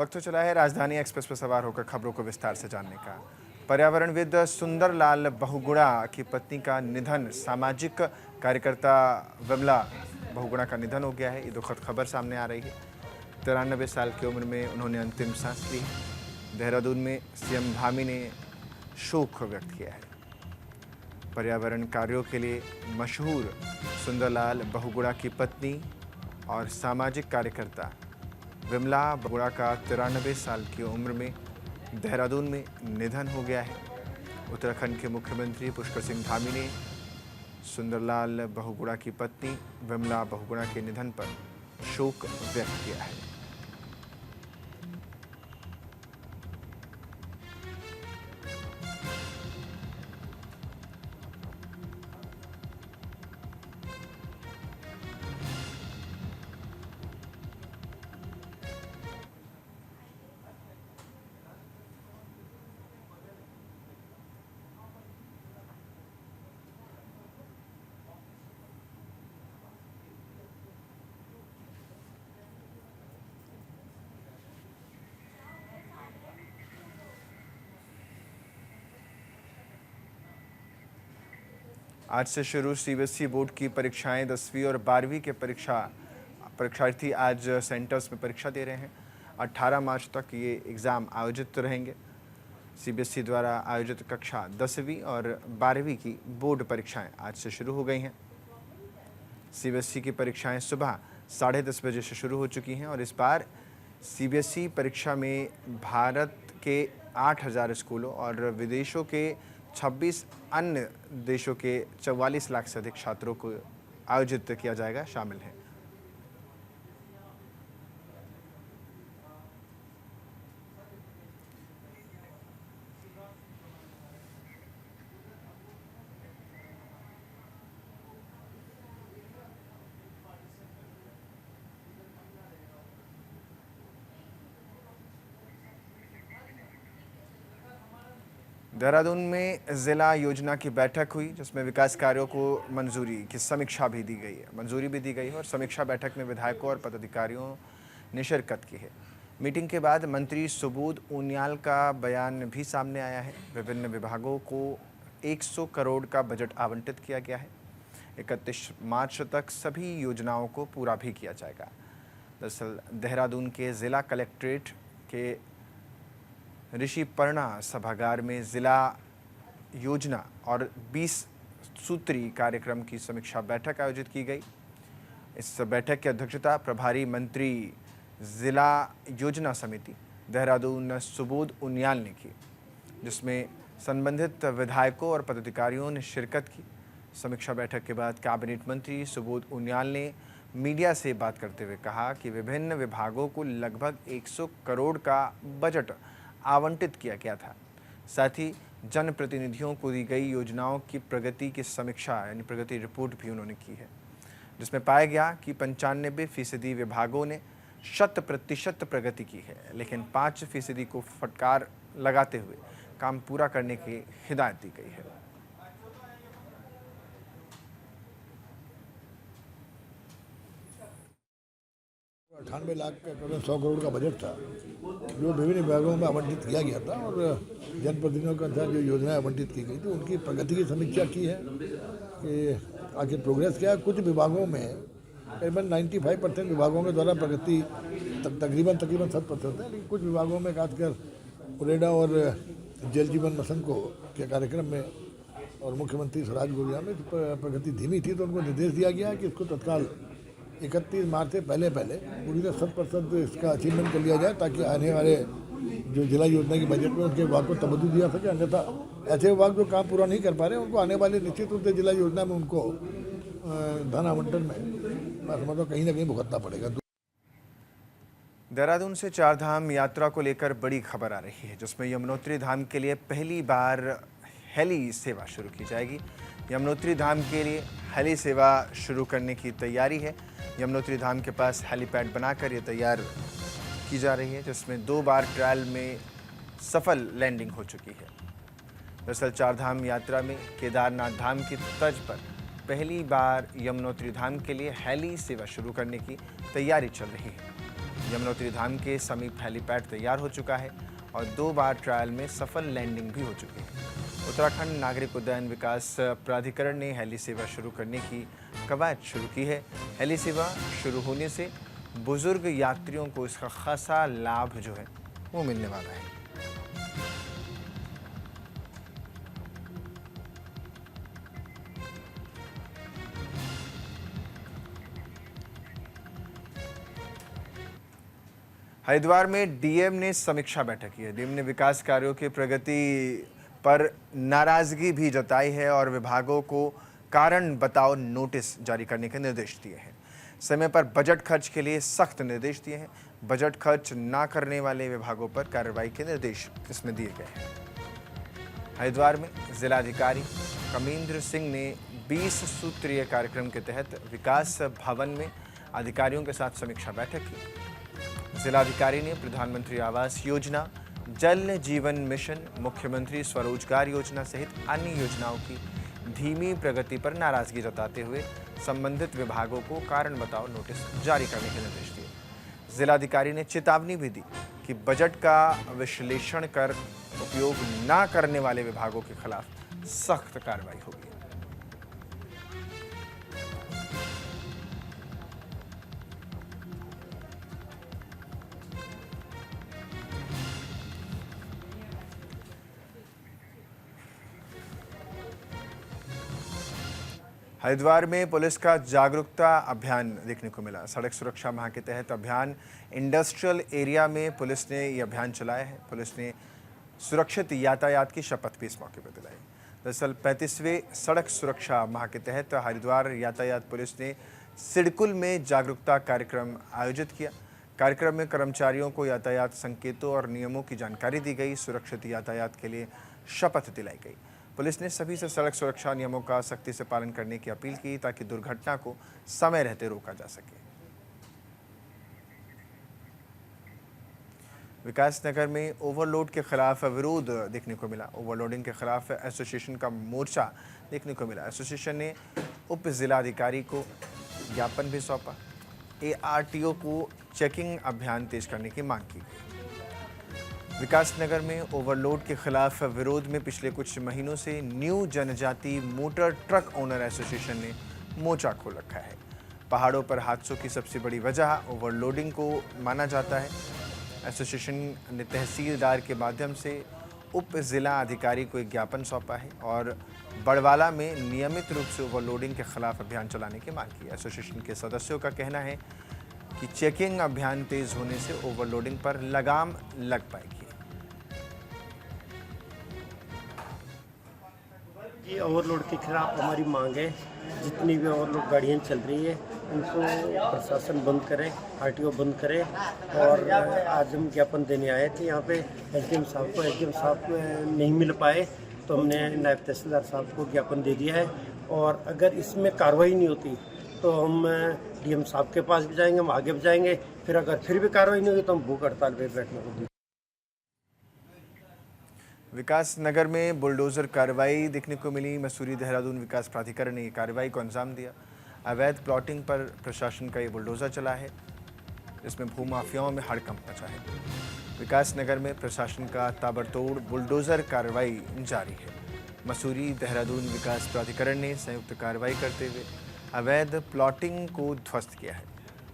वक्त तो चला है राजधानी एक्सप्रेस पर सवार होकर खबरों को विस्तार से जानने का। पर्यावरणविद सुंदरलाल बहुगुणा की पत्नी का निधन, सामाजिक कार्यकर्ता विमला बहुगुणा का निधन हो गया है। ये दुखद खबर सामने आ रही है। 93 साल की उम्र में उन्होंने अंतिम सांस ली। देहरादून में सीएम धामी ने शोक व्यक्त किया है। पर्यावरण कार्यों के लिए मशहूर सुंदरलाल बहुगुणा की पत्नी और सामाजिक कार्यकर्ता विमला बहुगुणा का 93 साल की उम्र में देहरादून में निधन हो गया है। उत्तराखंड के मुख्यमंत्री पुष्कर सिंह धामी ने सुंदरलाल बहुगुणा की पत्नी विमला बहुगुणा के निधन पर शोक व्यक्त किया है। आज से शुरू सीबीएसई बोर्ड की परीक्षाएं। 10वीं और 12वीं के परीक्षार्थी आज सेंटर्स में परीक्षा दे रहे हैं। 18 मार्च तक ये एग्ज़ाम आयोजित रहेंगे। सीबीएसई द्वारा आयोजित कक्षा 10वीं और 12वीं की बोर्ड परीक्षाएं आज से शुरू हो गई हैं। सीबीएसई की परीक्षाएं सुबह 10:30 बजे से शुरू हो चुकी हैं और इस बार सीबीएसई परीक्षा में भारत के 8000 स्कूलों और विदेशों के 26 अन्य देशों के 44 लाख से अधिक छात्रों को आयोजित किया जाएगा, शामिल हैं। देहरादून में जिला योजना की बैठक हुई, जिसमें विकास कार्यों को मंजूरी की समीक्षा भी दी गई है। मंजूरी भी दी गई है और समीक्षा बैठक में विधायकों और पदाधिकारियों ने शिरकत की है। मीटिंग के बाद मंत्री सुबोध उनियाल का बयान भी सामने आया है। विभिन्न विभागों को 100 करोड़ का बजट आवंटित किया गया है। 31 मार्च तक सभी योजनाओं को पूरा भी किया जाएगा। दरअसल देहरादून के जिला कलेक्ट्रेट के ऋषिपर्णा सभागार में जिला योजना और 20 सूत्री कार्यक्रम की समीक्षा बैठक आयोजित की गई। इस बैठक की अध्यक्षता प्रभारी मंत्री जिला योजना समिति देहरादून सुबोध उनियाल ने की, जिसमें संबंधित विधायकों और पदाधिकारियों ने शिरकत की। समीक्षा बैठक के बाद कैबिनेट मंत्री सुबोध उनियाल ने मीडिया से बात करते हुए कहा कि विभिन्न विभागों को लगभग 100 करोड़ का बजट आवंटित किया गया था। साथ ही जनप्रतिनिधियों को दी गई योजनाओं की प्रगति की समीक्षा यानी प्रगति रिपोर्ट भी उन्होंने की है, जिसमें पाया गया कि 95% विभागों ने 100% प्रगति की है, लेकिन 5% को फटकार लगाते हुए काम पूरा करने की हिदायत दी गई है। 98 लाख का करीब 100 करोड़ का बजट था, जो विभिन्न विभागों में आवंटित किया गया था और जनप्रतिनिधियों के अनुसार जो योजनाएं आवंटित की गई थी उनकी प्रगति की समीक्षा की है कि आखिर प्रोग्रेस क्या है। कुछ विभागों में करीबन 95% विभागों के द्वारा प्रगति तकरीबन 100% है, लेकिन कुछ विभागों में खासकर उरेडा और जल जीवन मिशन को के कार्यक्रम में और मुख्यमंत्री स्वराज गोविया में प्रगति धीमी थी, तो उनको निर्देश दिया गया है कि इसको तत्काल 31 मार्च से पहले पूरी तरह 100% इसका अचीवमेंट कर लिया जाए, ताकि आने वाले जो जिला योजना की बजट में उनके विभाग को तवज्जो दिया सके। अन्यथा ऐसे विभाग जो काम पूरा नहीं कर पा रहे उनको आने वाले निश्चित रूप से जिला योजना में उनको धन आवंटन में मैं समझता हूँ कहीं ना कहीं भुगतना पड़ेगा। देहरादून से चारधाम यात्रा को लेकर बड़ी खबर आ रही है, जिसमें यमुनोत्री धाम के लिए पहली बार हेली सेवा शुरू की जाएगी। यमुनोत्री धाम के लिए हेली सेवा शुरू करने की तैयारी है। यमुनोत्री धाम के पास हेलीपैड बनाकर ये तैयार की जा रही है, जिसमें 2 बार ट्रायल में सफल लैंडिंग हो चुकी है। दरअसल चारधाम यात्रा में केदारनाथ धाम की तर्ज पर पहली बार यमुनोत्री धाम के लिए हेली सेवा शुरू करने की तैयारी चल रही है। यमुनोत्री धाम के समीप हेलीपैड तैयार हो चुका है और 2 बार ट्रायल में सफल लैंडिंग भी हो चुकी है। उत्तराखंड नागरिक उड्डयन विकास प्राधिकरण ने हेली सेवा शुरू करने की कवायद शुरू की है। हेली सेवा शुरू होने से बुजुर्ग यात्रियों को इसका खासा लाभ जो है वो मिलने वाला है। हरिद्वार में डीएम ने समीक्षा बैठक की है। डीएम ने विकास कार्यों की प्रगति पर नाराजगी भी जताई है और विभागों को कारण बताओ नोटिस जारी करने के निर्देश दिए हैं। समय पर बजट खर्च के लिए सख्त निर्देश दिए हैं। बजट खर्च ना करने वाले विभागों पर कार्रवाई के निर्देश इसमें दिए गए हैं। हरिद्वार में जिलाधिकारी कमेंद्र सिंह ने 20 सूत्रीय कार्यक्रम के तहत विकास भवन में अधिकारियों के साथ समीक्षा बैठक की। जिलाधिकारी ने प्रधानमंत्री आवास योजना, जल जीवन मिशन, मुख्यमंत्री स्वरोजगार योजना सहित अन्य योजनाओं की धीमी प्रगति पर नाराजगी जताते हुए संबंधित विभागों को कारण बताओ नोटिस जारी करने के निर्देश दिए। जिलाधिकारी ने चेतावनी भी दी कि बजट का विश्लेषण कर उपयोग न करने वाले विभागों के खिलाफ सख्त कार्रवाई होगी। हरिद्वार में पुलिस का जागरूकता अभियान देखने को मिला। सड़क सुरक्षा माह के तहत अभियान इंडस्ट्रियल एरिया में पुलिस ने ये अभियान चलाया है। पुलिस ने सुरक्षित यातायात की शपथ भी इस मौके पर दिलाई। दरअसल 35वें सड़क सुरक्षा माह के तहत हरिद्वार यातायात पुलिस ने सिडकुल में जागरूकता कार्यक्रम आयोजित किया। कार्यक्रम में कर्मचारियों को यातायात संकेतों और नियमों की जानकारी दी गई। सुरक्षित यातायात के लिए शपथ दिलाई गई। पुलिस ने सभी से सड़क सुरक्षा नियमों का सख्ती से पालन करने की अपील की ताकि दुर्घटना को समय रहते रोका जा सके। विकास नगर में ओवरलोड के खिलाफ विरोध देखने को मिला। ओवरलोडिंग के खिलाफ एसोसिएशन का मोर्चा देखने को मिला। एसोसिएशन ने उप जिलाधिकारी को ज्ञापन भी सौंपा। एआरटीओ को चेकिंग अभियान तेज करने की मांग की गई। विकास नगर में ओवरलोड के खिलाफ विरोध में पिछले कुछ महीनों से न्यू जनजाति मोटर ट्रक ओनर एसोसिएशन ने मोर्चा खोल रखा है। पहाड़ों पर हादसों की सबसे बड़ी वजह ओवरलोडिंग को माना जाता है। एसोसिएशन ने तहसीलदार के माध्यम से उप जिला अधिकारी को एक ज्ञापन सौंपा है और बड़वाला में नियमित रूप से ओवरलोडिंग के खिलाफ अभियान चलाने की मांग की। एसोसिएशन के सदस्यों का कहना है कि चेकिंग अभियान तेज होने से ओवरलोडिंग पर लगाम लग पाएगी। ये ओवरलोड के खिलाफ हमारी मांग है। जितनी भी ओवरलोड गाड़ियाँ चल रही है उनको प्रशासन बंद करे, आरटीओ बंद करे। और आज हम ज्ञापन देने आए थे यहाँ पे एसडीएम साहब को। एसडीएम साहब नहीं मिल पाए तो हमने नायब तहसीलदार साहब को ज्ञापन दे दिया है। और अगर इसमें कार्रवाई नहीं होती तो हम डीएम साहब के पास भी जाएंगे, हम आगे भी जाएंगे। फिर अगर फिर भी कार्रवाई नहीं होगी तो हम भूख हड़ताल पर बैठने को देंगे। विकास नगर में बुलडोजर कार्रवाई देखने को मिली। मसूरी देहरादून विकास प्राधिकरण ने कार्रवाई को अंजाम दिया। अवैध प्लॉटिंग पर प्रशासन का ये बुलडोजर चला है। इसमें भूमाफियाओं में हड़कंप मचा है। विकास नगर में प्रशासन का ताबड़तोड़ बुलडोजर कार्रवाई जारी है। मसूरी देहरादून विकास प्राधिकरण ने संयुक्त कार्रवाई करते हुए अवैध प्लॉटिंग को ध्वस्त किया है।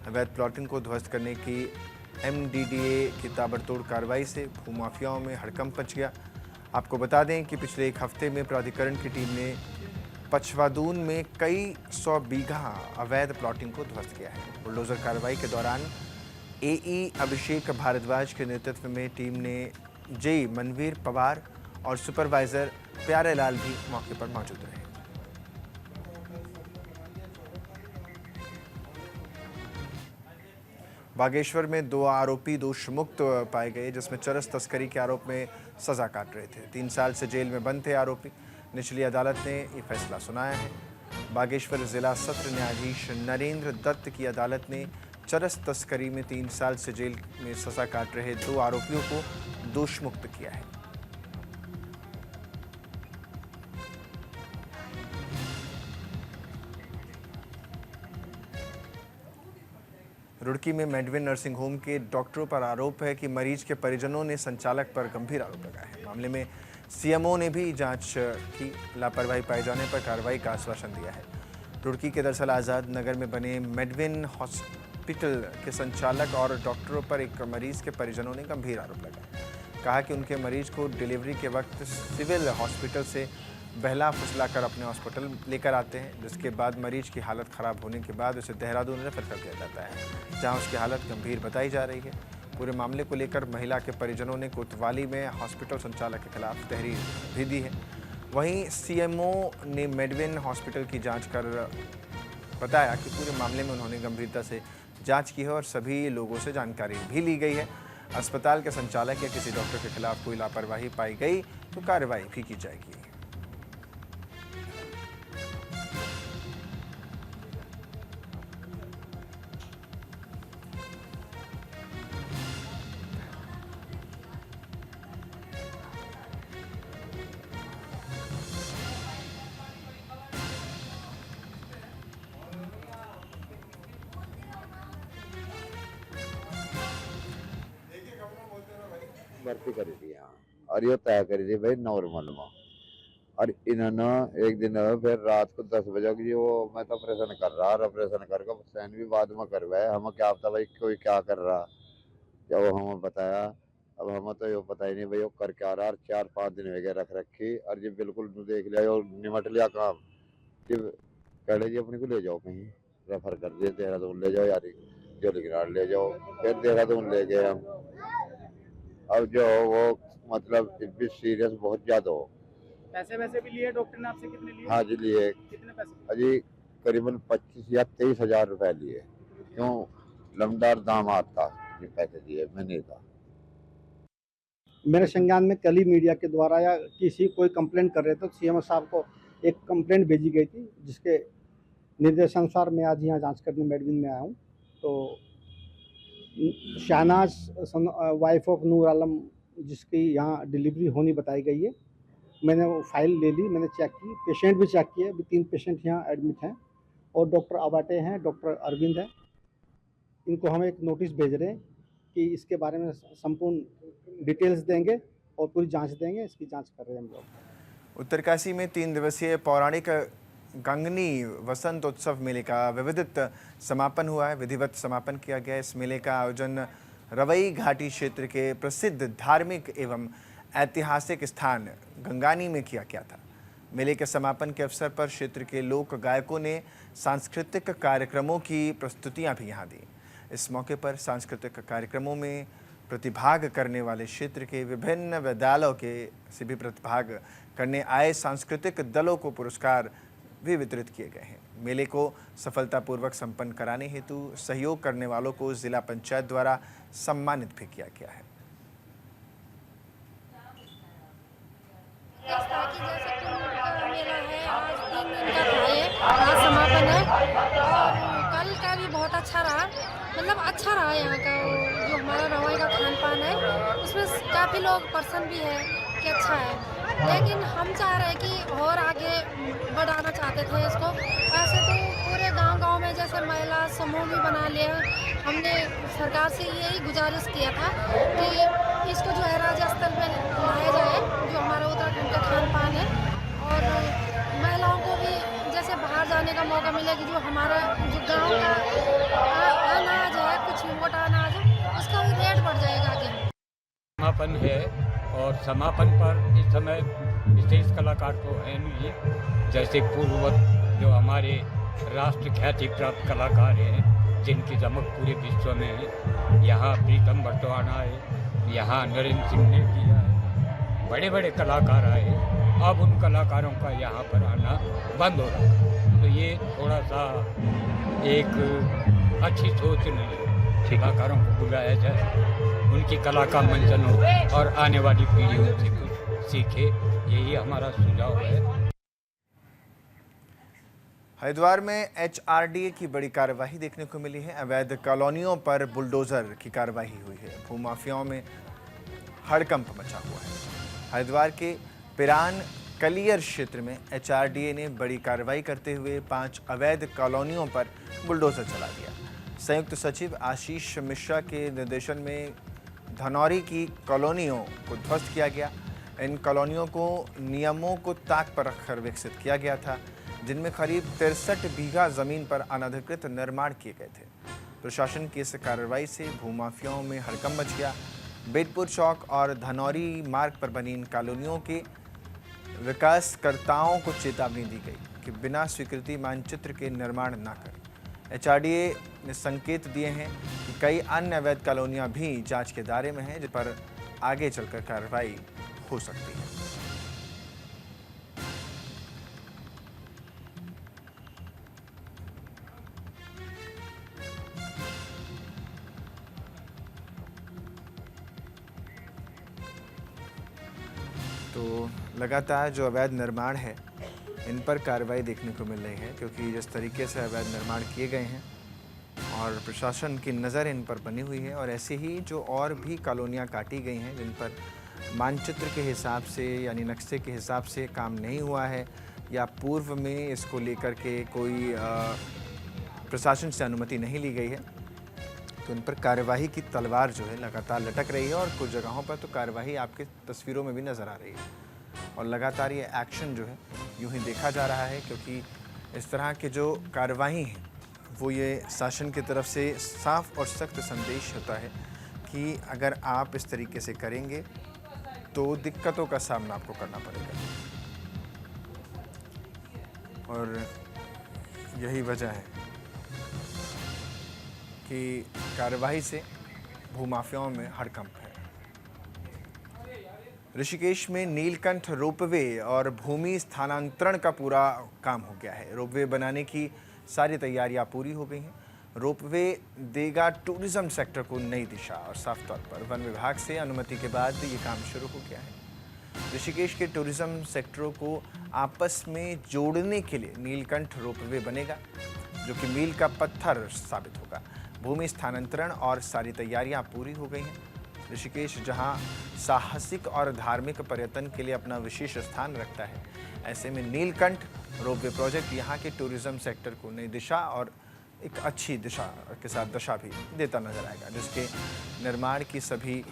अवैध प्लॉटिंग को ध्वस्त करने की एमडीडीए की ताबड़तोड़ कार्रवाई से भूमाफियाओं में हड़कंप मच गया। आपको बता दें कि पिछले एक हफ्ते में प्राधिकरण की टीम ने पछवादून में कई 100 बीघा अवैध प्लॉटिंग को ध्वस्त किया है। बुलडोजर कार्रवाई के दौरान एई अभिषेक भारद्वाज के नेतृत्व में टीम ने जेई मनवीर पवार और सुपरवाइजर प्यारेलाल भी मौके पर मौजूद रहे। बागेश्वर में 2 आरोपी दोषमुक्त पाए गए, जिसमें चरस तस्करी के आरोप में सजा काट रहे थे। 3 साल से जेल में बंद थे आरोपी। निचली अदालत ने ये फैसला सुनाया है। बागेश्वर जिला सत्र न्यायाधीश नरेंद्र दत्त की अदालत ने चरस तस्करी में 3 साल से जेल में सजा काट रहे 2 आरोपियों को दोषमुक्त किया है। रुड़की में मेडविन नर्सिंग होम के डॉक्टरों पर आरोप है कि मरीज के परिजनों ने संचालक पर गंभीर आरोप लगाए हैं। मामले में सीएमओ ने भी जांच की, लापरवाही पाए जाने पर कार्रवाई का आश्वासन दिया है। रुड़की के दरअसल आज़ाद नगर में बने मेडविन हॉस्पिटल के संचालक और डॉक्टरों पर एक मरीज के परिजनों ने गंभीर आरोप लगाए। कहा कि उनके मरीज को डिलीवरी के वक्त सिविल हॉस्पिटल से बहला फुसलाकर अपने हॉस्पिटल लेकर आते हैं, जिसके बाद मरीज की हालत ख़राब होने के बाद उसे देहरादून रेफर कर दिया जाता है, जहां उसकी हालत गंभीर बताई जा रही है। पूरे मामले को लेकर महिला के परिजनों ने कोतवाली में हॉस्पिटल संचालक के खिलाफ तहरीर भी दी है। वहीं सीएमओ ने मेडविन हॉस्पिटल की जाँच कर बताया कि पूरे मामले में उन्होंने गंभीरता से जाँच की है और सभी लोगों से जानकारी भी ली गई है। अस्पताल के संचालक या किसी डॉक्टर के खिलाफ कोई लापरवाही पाई गई तो कार्रवाई भी की जाएगी। भर्ती करी थी यहाँ और ये तय करी थी भाई नॉर्मल में। और इन्होंने एक दिन फिर रात को 10 बजे की वो मैं तो ऑपरेशन कर रहा और ऑपरेशन करके सैन भी बाद में करवाए। हमें क्या पता भाई कोई क्या कर रहा, जब हमें बताया अब हमें तो ये पता ही नहीं भाई वो कर क्या रहा। और 4-5 दिन हो गए रख रखी और जी बिल्कुल देख लिया और निमट लिया काम। कह जी अपने को ले जाओ कहीं रेफर कर दिए, देहरादून ले जाओ यार, जोलीग्रांट ले जाओ। फिर देहरादून ले गए हम। अब जो वो मतलब भी सीरियस बहुत ज्यादा हो। पैसे वैसे भी लिए डॉक्टर ने आपसे? कितने लिए? हाँ जी लिए। कितने पैसे? अजी करीबन 25 या 23 हजार रुपए लिए। क्यों? लमदार दामाद था, ये पैसे दिए मैंने था। मेरे संज्ञान में कल ही मीडिया के द्वारा या किसी कोई कंप्लेंट कर रहे थे तो सीएमओ साहब को एक कंप्लेंट भेजी गई थी, जिसके निर्देशानुसार मैं आज यहाँ जांच करने मेडविन में आया हूँ। तो शहनाज वाइफ ऑफ नूर आलम जिसकी यहाँ डिलीवरी होनी बताई गई है, मैंने वो फाइल ले ली, मैंने चेक की, पेशेंट भी चेक किए। अभी 3 पेशेंट यहाँ एडमिट हैं और डॉक्टर आबाटे हैं, डॉक्टर अरविंद हैं। इनको हम एक नोटिस भेज रहे हैं कि इसके बारे में संपूर्ण डिटेल्स देंगे और पूरी जांच देंगे। इसकी जांच कर रहे हैं हम लोग। उत्तरकाशी में 3 दिवसीय पौराणिक गंगनी वसंत उत्सव मेले का विविधित समापन हुआ है। विधिवत समापन किया गया। इस मेले का आयोजन रवई घाटी क्षेत्र के प्रसिद्ध धार्मिक एवं ऐतिहासिक स्थान गंगानी में किया गया था। मेले के समापन के अवसर पर क्षेत्र के लोक गायकों ने सांस्कृतिक कार्यक्रमों की प्रस्तुतियां भी यहाँ दी। इस मौके पर सांस्कृतिक कार्यक्रमों में प्रतिभाग करने वाले क्षेत्र के विभिन्न विद्यालयों के से भी प्रतिभाग करने आए सांस्कृतिक दलों को पुरस्कार भी वितरित किए गए हैं। मेले को सफलतापूर्वक संपन्न कराने हेतु सहयोग करने वालों को जिला पंचायत द्वारा सम्मानित भी किया गया है। जैसे मेला है, आज 3 दिन का था ये, आज समापन है और कल का भी बहुत अच्छा रहा। मतलब अच्छा रहा यहाँ का जो हमारा रवैया का खान पान है, उसमें काफ़ी लोग पसंद भी है कि अच्छा है। लेकिन हम चाह रहे हैं कि और आगे बढ़ाना चाहते थे इसको। ऐसे तो पूरे गांव-गांव में जैसे महिला समूह भी बना लिया। हमने सरकार से यही गुजारिश किया था कि इसको जो है राज्य स्तर पर लाया जाए, जो हमारा उत्तराखंड का खान पान है, और महिलाओं को भी जैसे बाहर जाने का मौका मिले कि जो हमारा जो गाँव का अनाज है, कुछ मोटा अनाज है, उसका भी रेट बढ़ जाएगा आगे। समापन है और समापन पर इस समय विशेष कलाकार तो है नहीं, जैसे पूर्ववत जो हमारे राष्ट्र ख्याति प्राप्त कलाकार हैं जिनकी चमक पूरे विश्व में है। यहाँ प्रीतम बर्तवाना है, यहाँ नरेंद्र सिंह ने किया है, बड़े बड़े कलाकार आए। अब उन कलाकारों का यहाँ पर आना बंद हो रहा है, तो ये थोड़ा सा एक अच्छी सोच नहीं है। कलाकारों को बुलाया जाए, उनकी कला का मंचन हो और आने वाली पीढ़ियों से कुछ सीखे, यही हमारा सुझाव है। हरिद्वार में एचआरडीए की बड़ी कार्रवाई देखने को मिली है। अवैध कॉलोनियों पर बुलडोजर की कार्रवाई हुई है। भूमाफियाओं में हड़कंप मचा हुआ है। हरिद्वार के पिरान कलियर क्षेत्र में एचआरडीए ने बड़ी कार्रवाई करते हुए 5 अवैध कॉलोनियों पर बुलडोजर चला दिया। संयुक्त सचिव आशीष मिश्रा के निर्देशन में धनौरी की कॉलोनियों को ध्वस्त किया गया। इन कॉलोनियों को नियमों को ताक पर रखकर विकसित किया गया था, जिनमें करीब 63 बीघा जमीन पर अनधिकृत निर्माण किए गए थे। प्रशासन की इस कार्रवाई से भूमाफियाओं में हड़कंप मच गया। बेटपुर चौक और धनौरी मार्ग पर बनी इन कॉलोनियों के विकासकर्ताओं को चेतावनी दी गई कि बिना स्वीकृति मानचित्र के निर्माण न करें। एचआरडीए ने संकेत दिए हैं कि कई अन्य अवैध कॉलोनियां भी जांच के दायरे में हैं, जिन पर आगे चलकर कार्रवाई हो सकती है। तो लगातार जो अवैध निर्माण है इन पर कार्रवाई देखने को मिल रही है, क्योंकि जिस तरीके से अवैध निर्माण किए गए हैं और प्रशासन की नज़र इन पर बनी हुई है, और ऐसे ही जो और भी कॉलोनियां काटी गई हैं जिन पर मानचित्र के हिसाब से यानी नक्शे के हिसाब से काम नहीं हुआ है या पूर्व में इसको लेकर के कोई प्रशासन से अनुमति नहीं ली गई है, तो इन पर कार्यवाही की तलवार जो है लगातार लटक रही है। और कुछ जगहों पर तो कार्यवाही आपके तस्वीरों में भी नज़र आ रही है, और लगातार ये एक्शन जो है यूं ही देखा जा रहा है, क्योंकि इस तरह के जो कार्यवाही हैं वो ये शासन की तरफ से साफ और सख्त संदेश होता है कि अगर आप इस तरीके से करेंगे तो दिक्कतों का सामना आपको करना पड़ेगा। और यही वजह है कि कार्यवाही से भूमाफियाओं में हड़कंप है। ऋषिकेश में नीलकंठ रोपवे और भूमि स्थानांतरण का पूरा काम हो गया है। रोपवे बनाने की सारी तैयारियां पूरी हो गई हैं। रोपवे देगा टूरिज्म सेक्टर को नई दिशा, और साफ तौर पर वन विभाग से अनुमति के बाद ये काम शुरू हो गया है। ऋषिकेश के टूरिज्म सेक्टरों को आपस में जोड़ने के लिए नीलकंठ रोपवे बनेगा, जो कि मील का पत्थर साबित होगा। भूमि स्थानांतरण और सारी तैयारियां पूरी हो गई हैं। ऋषिकेश जहां साहसिक और धार्मिक पर्यटन के लिए अपना विशेष स्थान रखता है, ऐसे में नीलकंठ रोपवे प्रोजेक्ट यहां के टूरिज्म सेक्टर को नई दिशा और एक अच्छी दिशा के साथ दशा भी देता नजर आएगा, जिसके निर्माण की सभी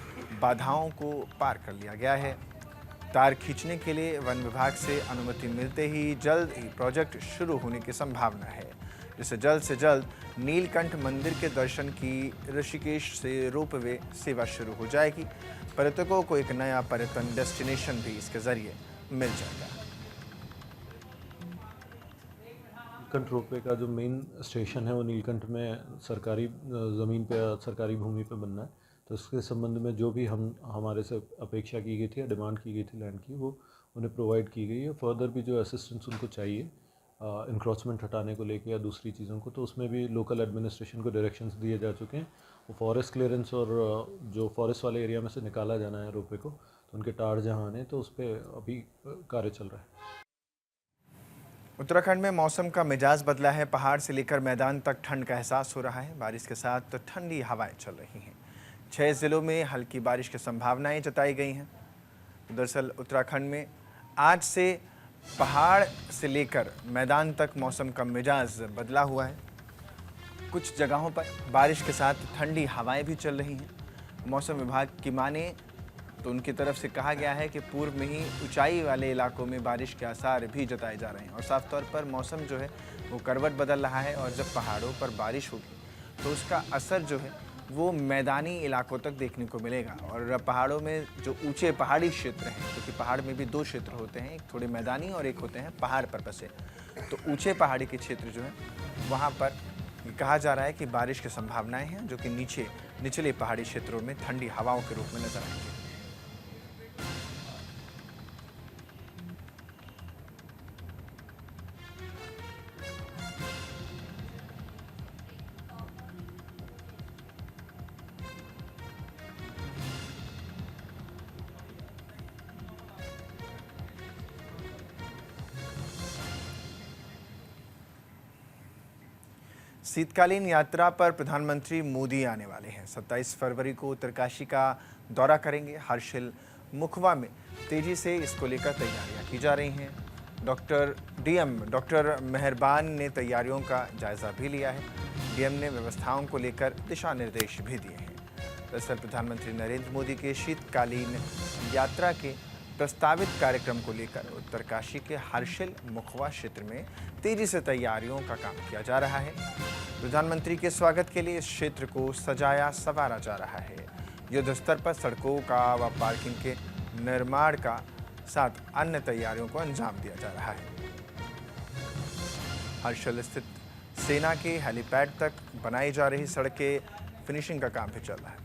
बाधाओं को पार कर लिया गया है। तार खींचने के लिए वन विभाग से अनुमति मिलते ही जल्द ही प्रोजेक्ट शुरू होने की संभावना है, जिससे जल्द से जल्द नीलकंठ मंदिर के दर्शन की ऋषिकेश से रोपवे सेवा शुरू हो जाएगी। पर्यटकों को एक नया पर्यटन डेस्टिनेशन भी इसके जरिए मिल जाएगा। नीलकंठ रोपवे का जो मेन स्टेशन है वो नीलकंठ में सरकारी ज़मीन पे सरकारी भूमि पे बनना है, तो इसके संबंध में जो भी हमारे से अपेक्षा की गई थी या डिमांड की गई थी लैंड की, वो उन्हें प्रोवाइड की गई है। फर्दर भी जो असिस्टेंस उनको चाहिए इंक्रोचमेंट हटाने को लेके या दूसरी चीज़ों को, तो उसमें भी लोकल एडमिनिस्ट्रेशन को डायरेक्शंस दिए जा चुके हैं। वो फॉरेस्ट क्लियरेंस और जो फॉरेस्ट वाले एरिया में से निकाला जाना है रोपवे को, तो उनके टार जहाँ आने, तो उस पर अभी कार्य चल रहा है। उत्तराखंड में मौसम का मिजाज बदला है। पहाड़ से लेकर मैदान तक ठंड का एहसास हो रहा है। बारिश के साथ ठंडी हवाएं चल रही हैं। 6 जिलों में हल्की बारिश की संभावनाएं जताई गई हैं। दरअसल उत्तराखंड में आज से पहाड़ से लेकर मैदान तक मौसम का मिजाज बदला हुआ है। कुछ जगहों पर बारिश के साथ ठंडी हवाएं भी चल रही हैं। मौसम विभाग की माने तो उनकी तरफ से कहा गया है कि पूर्व में ही ऊंचाई वाले इलाकों में बारिश के आसार भी जताए जा रहे हैं, और साफ तौर पर मौसम जो है वो करवट बदल रहा है। और जब पहाड़ों पर बारिश होगी तो उसका असर जो है वो मैदानी इलाकों तक देखने को मिलेगा। और पहाड़ों में जो ऊंचे पहाड़ी क्षेत्र हैं, क्योंकि पहाड़ में भी 2 क्षेत्र होते हैं, एक थोड़े मैदानी और एक होते हैं पहाड़ पर बसे, तो ऊंचे पहाड़ी के क्षेत्र जो है वहाँ पर कहा जा रहा है कि बारिश की संभावनाएं हैं, जो कि निचले पहाड़ी क्षेत्रों में ठंडी हवाओं के रूप में नजर आएंगे। शीतकालीन यात्रा पर प्रधानमंत्री मोदी आने वाले हैं। 27 फरवरी को उत्तरकाशी का दौरा करेंगे। हर्षिल मुखवा में तेजी से इसको लेकर तैयारियां की जा रही हैं। डॉक्टर मेहरबान ने तैयारियों का जायजा भी लिया है। डीएम ने व्यवस्थाओं को लेकर दिशा निर्देश भी दिए हैं। दरअसल प्रधानमंत्री नरेंद्र मोदी के शीतकालीन यात्रा के प्रस्तावित कार्यक्रम को लेकर उत्तरकाशी के हर्षिल मुखवा क्षेत्र में तेजी से तैयारियों का काम किया जा रहा है। प्रधानमंत्री के स्वागत के लिए इस क्षेत्र को सजाया संवारा जा रहा है। युद्ध स्तर पर सड़कों का व पार्किंग के निर्माण का साथ अन्य तैयारियों को अंजाम दिया जा रहा है। हर्षिल स्थित सेना के हेलीपैड तक बनाई जा रही सड़क के फिनिशिंग का काम भी चल रहा है।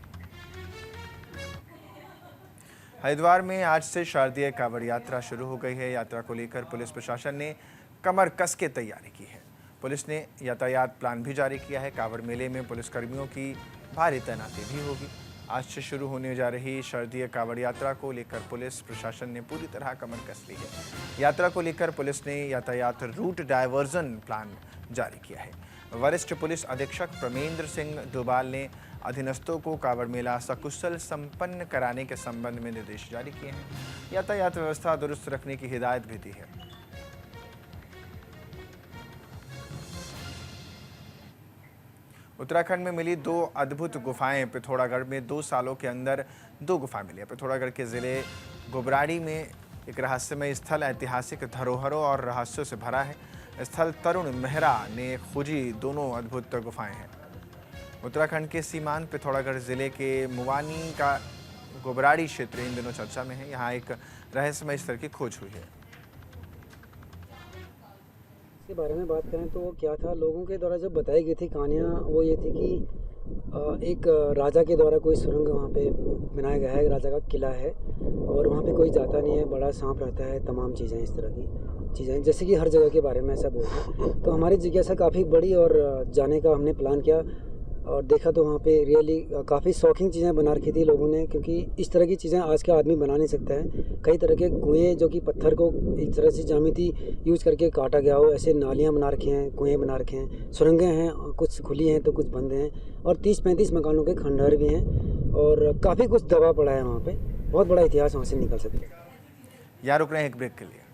हरिद्वार में आज से शारदीय कांवड़ यात्रा शुरू हो गई है। यात्रा को लेकर पुलिस प्रशासन ने कमर कस के तैयारी की है। पुलिस ने यातायात प्लान भी जारी किया है। कांवड़ मेले में पुलिसकर्मियों की भारी तैनाती भी होगी। आज से शुरू होने जा रही शारदीय कांवड़ यात्रा को लेकर पुलिस प्रशासन ने पूरी तरह कमर कस ली है। यात्रा को लेकर पुलिस ने यातायात रूट डायवर्जन प्लान जारी किया है। वरिष्ठ पुलिस अधीक्षक प्रमेंद्र सिंह डोभाल ने अधीनस्थों को कांवड़ मेला सकुशल संपन्न कराने के संबंध में निर्देश जारी किए हैं। यातायात व्यवस्था दुरुस्त रखने की हिदायत भी दी है। उत्तराखंड में मिली 2 अद्भुत गुफाएं। पिथौरागढ़ में 2 सालों के अंदर 2 गुफाएं मिली। पिथौरागढ़ के जिले गोबराड़ी में एक रहस्यमय स्थल ऐतिहासिक धरोहरों और रहस्यों से भरा है। स्थल तरुण मेहरा ने खोजी दोनों अद्भुत गुफाएं हैं। उत्तराखंड के सीमांत पिथौरागढ़ जिले के मुवानी का गोबराड़ी क्षेत्र इन दिनों चर्चा में है। यहाँ एक रहस्यमय स्थल की खोज हुई है। इसके बारे में बात करें तो वो क्या था, लोगों के द्वारा जो बताई गई थी कहानियाँ वो ये थी कि एक राजा के द्वारा कोई सुरंग वहाँ पे बनाया गया है। राजा का किला है और वहाँ पे कोई जाता नहीं है। बड़ा सांप रहता है, तमाम चीज़ें इस तरह की चीज़ें, जैसे कि हर जगह के बारे में ऐसा बोलते हैं। तो हमारी जिज्ञासा काफ़ी बड़ी और जाने का हमने प्लान किया और देखा तो वहाँ पे रियली काफ़ी शॉकिंग चीज़ें बना रखी थी लोगों ने, क्योंकि इस तरह की चीज़ें आज का आदमी बना नहीं सकता है। कई तरह के कुएँ जो कि पत्थर को एक तरह से ज्यामिति यूज़ करके काटा गया हो, ऐसे नालियाँ बना रखी हैं, कुएँ बना रखे हैं, सुरंगें हैं, कुछ खुली हैं तो कुछ बंद हैं और 30-35 मकानों के खंडहर भी हैं और काफ़ी कुछ दबा पड़ा है वहाँ पर। बहुत बड़ा इतिहास वहाँ से निकल सकता है। यहाँ रुक रहे हैं एक ब्रेक के लिए।